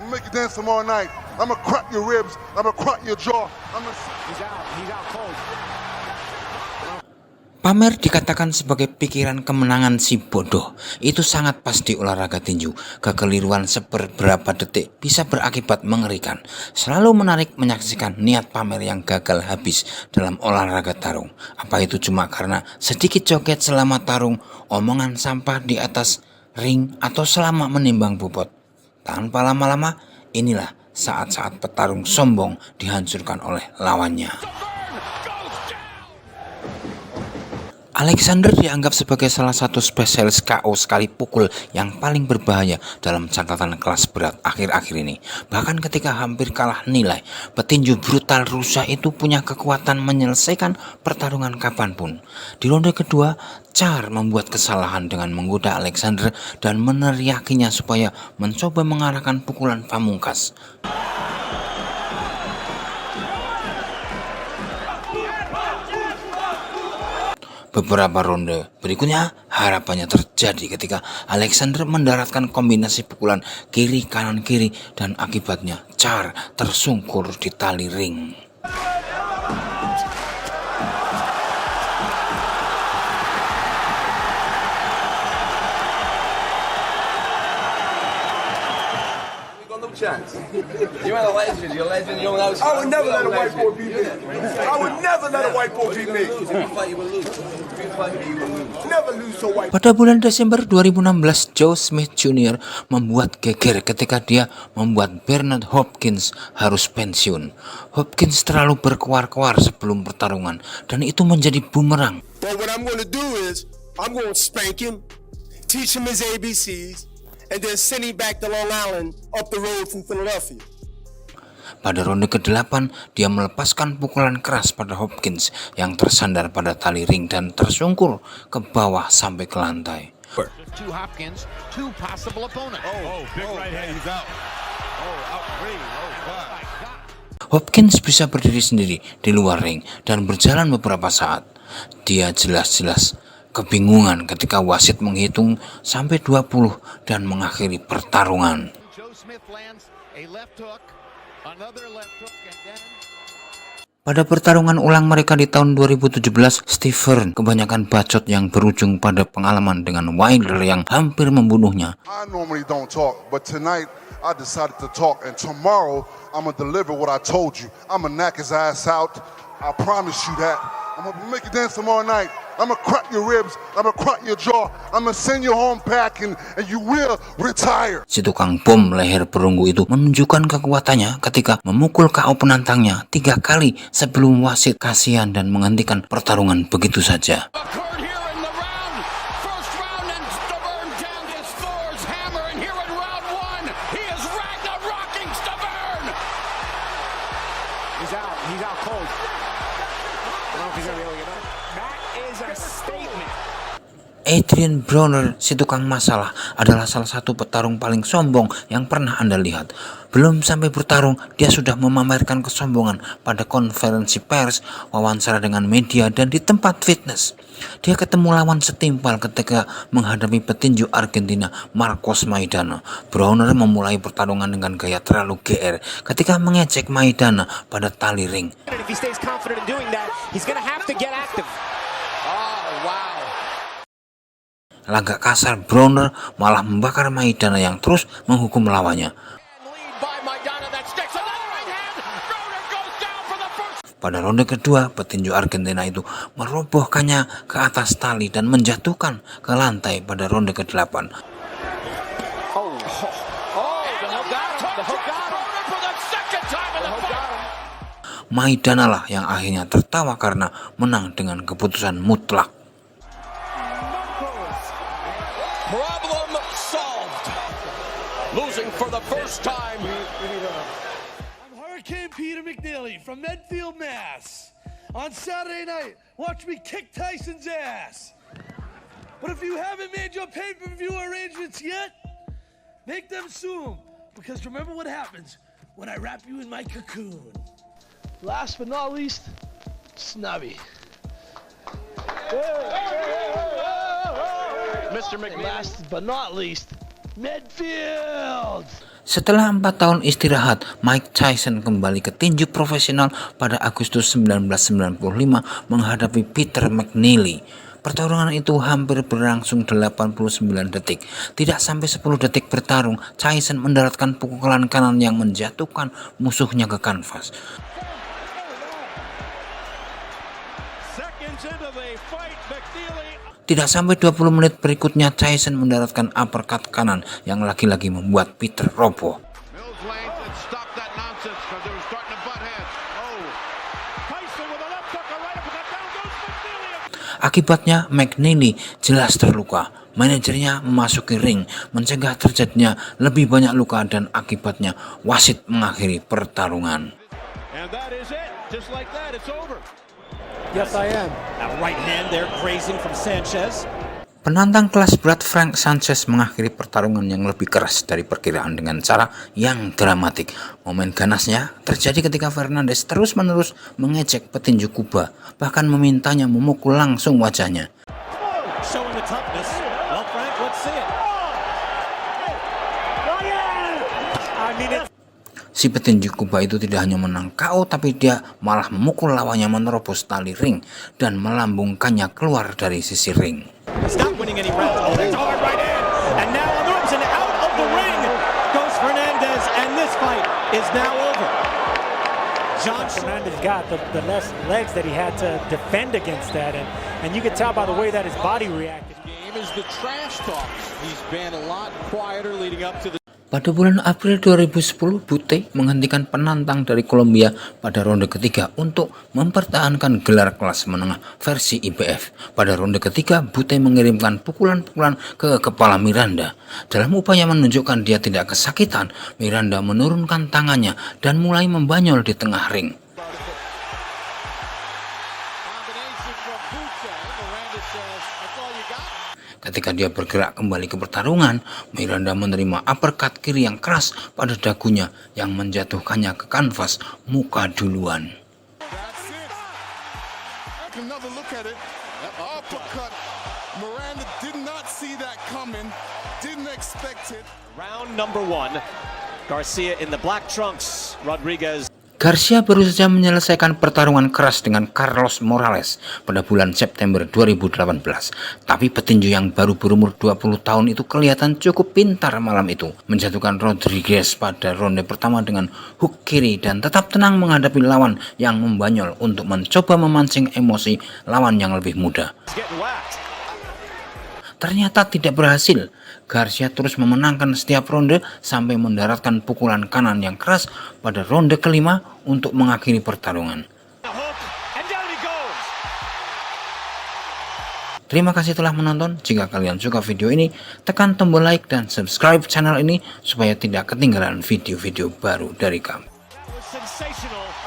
gonna make you dance tomorrow night. I'm gonna crack your ribs. I'm gonna crack your jaw. He's out cold. Pamer dikatakan sebagai pikiran kemenangan si bodoh. Itu sangat pas di olahraga tinju. Kekeliruan seberapa detik bisa berakibat mengerikan. Selalu menarik menyaksikan niat Pamer yang gagal habis dalam olahraga tarung. Apa itu cuma karena sedikit joget selama tarung, omongan sampah di atas ring, atau selama menimbang bobot? Tanpa lama-lama, inilah saat-saat petarung sombong dihancurkan oleh lawannya. Alexander dianggap sebagai salah satu spesialis KO sekali pukul yang paling berbahaya dalam catatan kelas berat akhir-akhir ini. Bahkan ketika hampir kalah nilai, petinju brutal Rusia itu punya kekuatan menyelesaikan pertarungan kapanpun. Di ronde kedua, Char membuat kesalahan dengan menggoda Alexander dan meneriakinya supaya mencoba mengarahkan pukulan pamungkas. Beberapa ronde berikutnya harapannya terjadi ketika Alexander mendaratkan kombinasi pukulan kiri kanan kiri dan akibatnya Char tersungkur di tali ring. Chance. You're a legend. You're a legend. You know, I would never let a white boy beat me. I would never let a white boy beat me. If you fight, you will lose. If you fight me, you will lose. Never lose to white. Pada bulan Desember 2016, Joe Smith Jr. membuat geger ketika dia membuat Bernard Hopkins harus pensiun. Hopkins terlalu berkuar-kuar sebelum pertarungan dan itu menjadi bumerang. But what I'm going to do is I'm going to spank him, teach him his ABCs. And then send him back to Long Island up the road from Philadelphia. Pada ronde ke-8, dia melepaskan pukulan keras pada Hopkins yang tersandar pada tali ring dan tersungkur ke bawah sampai ke lantai. Two Hopkins, two possible opponents. Big right hand, he's out. Out three. God. Hopkins bisa berdiri sendiri di luar ring dan berjalan beberapa saat. Dia jelas-jelas kebingungan ketika wasit menghitung sampai 20 dan mengakhiri pertarungan. Pada pertarungan ulang mereka di tahun 2017, Steve kebanyakan bacot yang berujung pada pengalaman dengan Wilder yang hampir membunuhnya. I normally don't talk, but tonight I decided to talk, and tomorrow I'm gonna deliver what I told you. I'm gonna knock his ass out. I promise you that. I'm gonna make you dance tomorrow night. I'm gonna crack your ribs. I'm gonna crack your jaw. I'm gonna send you home packing, and you will retire. Si tukang bom leher perunggu itu menunjukkan kekuatannya ketika memukul KO penantangnya 3 kali sebelum wasit kasihan dan menghentikan pertarungan begitu saja. He's out cold. I don't know if he's gonna be able to get up. That is a statement. Adrian Broner, si tukang masalah, adalah salah satu petarung paling sombong yang pernah Anda lihat. Belum sampai bertarung, dia sudah memamerkan kesombongan pada konferensi pers, wawancara dengan media, dan di tempat fitness. Dia ketemu lawan setimpal ketika menghadapi petinju Argentina Marcos Maidana. Broner memulai pertarungan dengan gaya terlalu GR ketika mengejek Maidana pada tali ring. If he stays confident in doing that, he's gonna have to get active. Oh, wow. Lagak kasar, Broner malah membakar Maidana yang terus menghukum lawannya. Pada ronde kedua, petinju Argentina itu merobohkannya ke atas tali dan menjatuhkan ke lantai pada ronde ke-8. Maidana lah yang akhirnya tertawa karena menang dengan keputusan mutlak. Problem solved. Losing for the first time. I'm Hurricane Peter McNeely from Medfield, Mass. On Saturday night, watch me kick Tyson's ass. But if you haven't made your pay-per-view arrangements yet, make them soon. Because remember what happens when I wrap you in my cocoon. Last but not least, Snubby. Mr. McNeely. Last but not least, Medfield. Setelah 4 tahun istirahat, Mike Tyson kembali ke tinju profesional pada Agustus 1995 menghadapi Peter McNeely. Pertarungan itu hampir berlangsung 89 detik. Tidak sampai 10 detik bertarung, Tyson mendaratkan pukulan kanan yang menjatuhkan musuhnya ke kanvas. Tidak sampai 20 menit berikutnya, Tyson mendaratkan uppercut kanan yang lagi-lagi membuat Peter roboh. Akibatnya McNeely jelas terluka. Manajernya memasuki ring, mencegah terjadinya lebih banyak luka dan akibatnya wasit mengakhiri pertarungan. Yes, I am. That right hand there grazing from Sanchez. Penantang kelas berat Frank Sanchez mengakhiri pertarungan yang lebih keras dari perkiraan dengan cara yang dramatik. Momen ganasnya terjadi ketika Fernandez terus-menerus mengejek petinju Kuba, bahkan memintanya memukul langsung wajahnya. Showing the toughness. Well, Frank, let's see it. I mean it. Si petinju Kuba itu tidak hanya menang KO, tapi dia malah memukul lawannya menerobos tali ring dan melambungkannya keluar dari sisi ring. He's not winning any rounds. Oh, that's a hard right hand. And now on the ropes and out of the ring goes Fernandez, and this fight is now over. John Fernandez got the less legs that he had to defend against that, and you could tell by the way that his body reacted. Game is the trash talk. He's been a lot quieter leading up to the. Pada bulan April 2010, Bute menghentikan penantang dari Kolombia pada ronde ketiga untuk mempertahankan gelar kelas menengah versi IBF. Pada ronde ketiga, Bute mengirimkan pukulan-pukulan ke kepala Miranda. Dalam upaya menunjukkan dia tidak kesakitan, Miranda menurunkan tangannya dan mulai membanyol di tengah ring. Ketika dia bergerak kembali ke pertarungan, Miranda menerima uppercut kiri yang keras pada dagunya yang menjatuhkannya ke kanvas muka duluan. round number 1. Garcia in the black trunks. Rodriguez. Garcia baru saja menyelesaikan pertarungan keras dengan Carlos Morales pada bulan September 2018. Tapi petinju yang baru berumur 20 tahun itu kelihatan cukup pintar malam itu, menjatuhkan Rodriguez pada ronde pertama dengan hook kiri dan tetap tenang menghadapi lawan yang membanyol untuk mencoba memancing emosi lawan yang lebih muda. Ternyata tidak berhasil. Garcia terus memenangkan setiap ronde sampai mendaratkan pukulan kanan yang keras pada ronde kelima untuk mengakhiri pertarungan. Terima kasih telah menonton. Jika kalian suka video ini, tekan tombol like dan subscribe channel ini supaya tidak ketinggalan video-video baru dari kami. Sensational.